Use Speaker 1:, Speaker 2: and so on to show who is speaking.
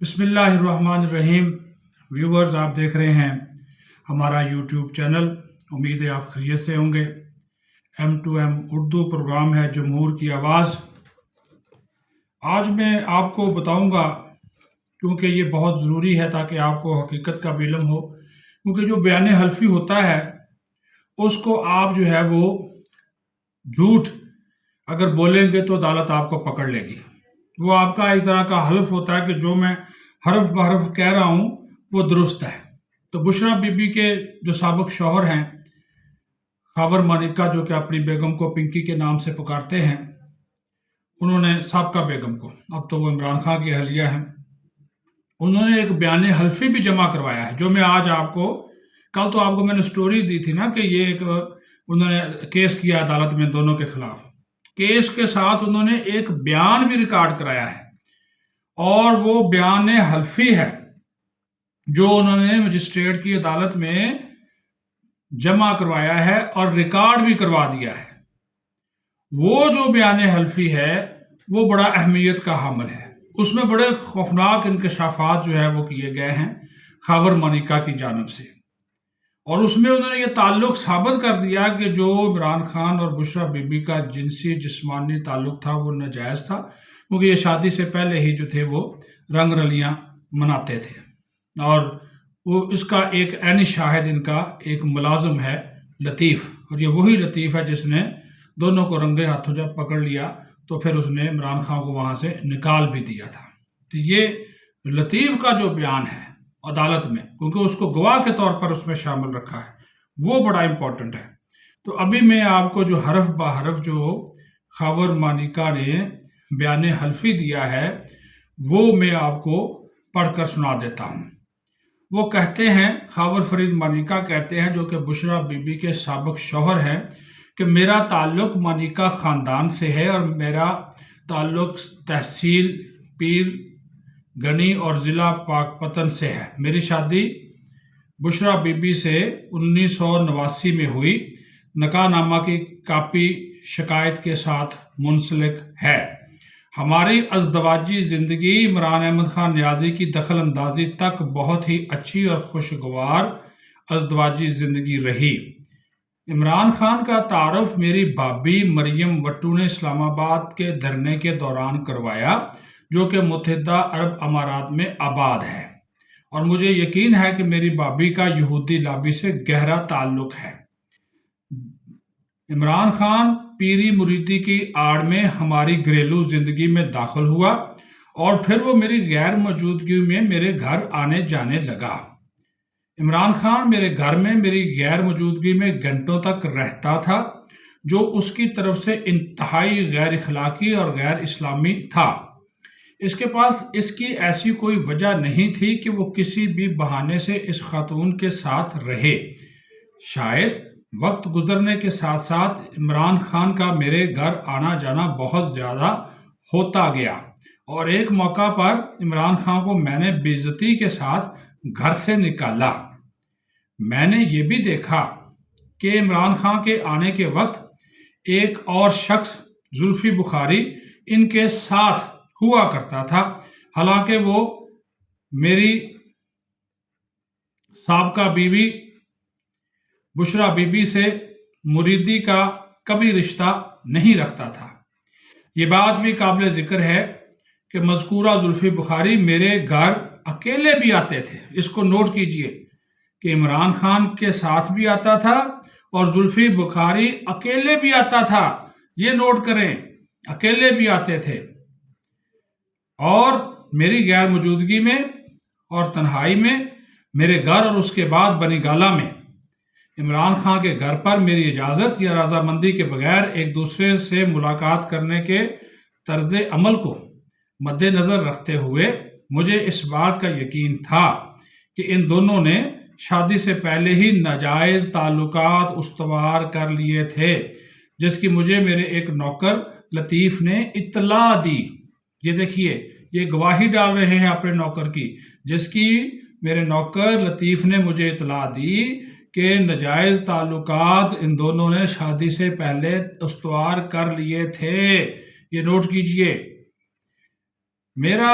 Speaker 1: بسم اللہ الرحمن الرحیم ویورز، آپ دیکھ رہے ہیں ہمارا یوٹیوب چینل۔ امید ہے آپ خیریت سے ہوں گے۔ M2M اردو پروگرام ہے جمہور کی آواز۔ آج میں آپ کو بتاؤں گا، کیونکہ یہ بہت ضروری ہے تاکہ آپ کو حقیقت کا بھی علم ہو، کیونکہ جو بیان حلفی ہوتا ہے اس کو آپ جو ہے وہ جھوٹ اگر بولیں گے تو عدالت آپ کو پکڑ لے گی۔ وہ آپ کا ایک طرح کا حلف ہوتا ہے کہ جو میں حرف بحرف کہہ رہا ہوں وہ درست ہے۔ تو بشرا بی بی کے جو سابق شوہر ہیں خاور مانیکا، جو کہ اپنی بیگم کو پنکی کے نام سے پکارتے ہیں، انہوں نے سابقہ بیگم کو، اب تو وہ عمران خان کی اہلیہ ہیں، انہوں نے ایک بیان حلفی بھی جمع کروایا ہے، جو میں آج آپ کو، کل تو آپ کو میں نے سٹوری دی تھی نا کہ یہ ایک انہوں نے کیس کیا عدالت میں دونوں کے خلاف۔ کیس کے ساتھ انہوں نے ایک بیان بھی ریکارڈ کرایا ہے، اور وہ بیان حلفی ہے جو انہوں نے مجسٹریٹ کی عدالت میں جمع کروایا ہے اور ریکارڈ بھی کروا دیا ہے۔ وہ جو بیان حلفی ہے وہ بڑا اہمیت کا حامل ہے۔ اس میں بڑے خوفناک انکشافات جو ہے وہ کیے گئے ہیں خاور مانیکا کی جانب سے، اور اس میں انہوں نے یہ تعلق ثابت کر دیا کہ جو عمران خان اور بشرا بی بی کا جنسی جسمانی تعلق تھا وہ ناجائز تھا، کیونکہ یہ شادی سے پہلے ہی جو تھے وہ رنگ رلیاں مناتے تھے، اور وہ اس کا ایک عینی شاہد ان کا ایک ملازم ہے لطیف، اور یہ وہی لطیف ہے جس نے دونوں کو رنگے ہاتھوں جب پکڑ لیا تو پھر اس نے عمران خان کو وہاں سے نکال بھی دیا تھا۔ تو یہ لطیف کا جو بیان ہے عدالت میں، کیونکہ اس کو گواہ کے طور پر اس میں شامل رکھا ہے، وہ بڑا امپورٹنٹ ہے۔ تو ابھی میں آپ کو جو حرف بہ حرف جو خاور مانیکا نے بیان حلفی دیا ہے وہ میں آپ کو پڑھ کر سنا دیتا ہوں۔ وہ کہتے ہیں، خاور فرید مانیکا کہتے ہیں، جو کہ بشرا بی بی کے سابق شوہر ہیں، کہ میرا تعلق مانیکا خاندان سے ہے، اور میرا تعلق تحصیل پیر گنی اور ضلع پاکپتن سے ہے۔ میری شادی بشرا بی بی سے 1989 میں ہوئی۔ نکاح نامہ کی کاپی شکایت کے ساتھ منسلک ہے۔ ہماری ازدواجی زندگی عمران احمد خان نیازی کی دخل اندازی تک بہت ہی اچھی اور خوشگوار ازدواجی زندگی رہی۔ عمران خان کا تعارف میری بھابھی مریم وٹو نے اسلام آباد کے دھرنے کے دوران کروایا، جو کہ متحدہ عرب امارات میں آباد ہے، اور مجھے یقین ہے کہ میری بھابھی کا یہودی لابی سے گہرا تعلق ہے۔ عمران خان پیری مریدی کی آڑ میں ہماری گھریلو زندگی میں داخل ہوا، اور پھر وہ میری غیر موجودگی میں میرے گھر آنے جانے لگا۔ عمران خان میرے گھر میں میری غیر موجودگی میں گھنٹوں تک رہتا تھا، جو اس کی طرف سے انتہائی غیر اخلاقی اور غیر اسلامی تھا۔ اس کے پاس اس کی ایسی کوئی وجہ نہیں تھی کہ وہ کسی بھی بہانے سے اس خاتون کے ساتھ رہے۔ شاید وقت گزرنے کے ساتھ ساتھ عمران خان کا میرے گھر آنا جانا بہت زیادہ ہوتا گیا، اور ایک موقع پر عمران خان کو میں نے بے عزتی کے ساتھ گھر سے نکالا۔ میں نے یہ بھی دیکھا کہ عمران خان کے آنے کے وقت ایک اور شخص زلفی بخاری ان کے ساتھ ہوا کرتا تھا، حالانکہ وہ میری سابقہ بیوی بشرا بی بی سے مریدی کا کبھی رشتہ نہیں رکھتا تھا۔ یہ بات بھی قابل ذکر ہے کہ مذکورہ زلفی بخاری میرے گھر اکیلے بھی آتے تھے۔ اس کو نوٹ کیجئے کہ عمران خان کے ساتھ بھی آتا تھا اور زلفی بخاری اکیلے بھی آتا تھا۔ یہ نوٹ کریں، اکیلے بھی آتے تھے، اور میری غیر موجودگی میں اور تنہائی میں میرے گھر، اور اس کے بعد بنی گالہ میں عمران خان کے گھر پر میری اجازت یا رضامندی کے بغیر ایک دوسرے سے ملاقات کرنے کے طرز عمل کو مد نظر رکھتے ہوئے مجھے اس بات کا یقین تھا کہ ان دونوں نے شادی سے پہلے ہی ناجائز تعلقات استوار کر لیے تھے، جس کی مجھے میرے ایک نوکر لطیف نے اطلاع دی۔ یہ دیکھیے، یہ گواہی ڈال رہے ہیں اپنے نوکر کی، جس کی میرے نوکر لطیف نے مجھے اطلاع دی کہ ناجائز تعلقات ان دونوں نے شادی سے پہلے استوار کر لیے تھے۔ یہ نوٹ کیجئے۔ میرا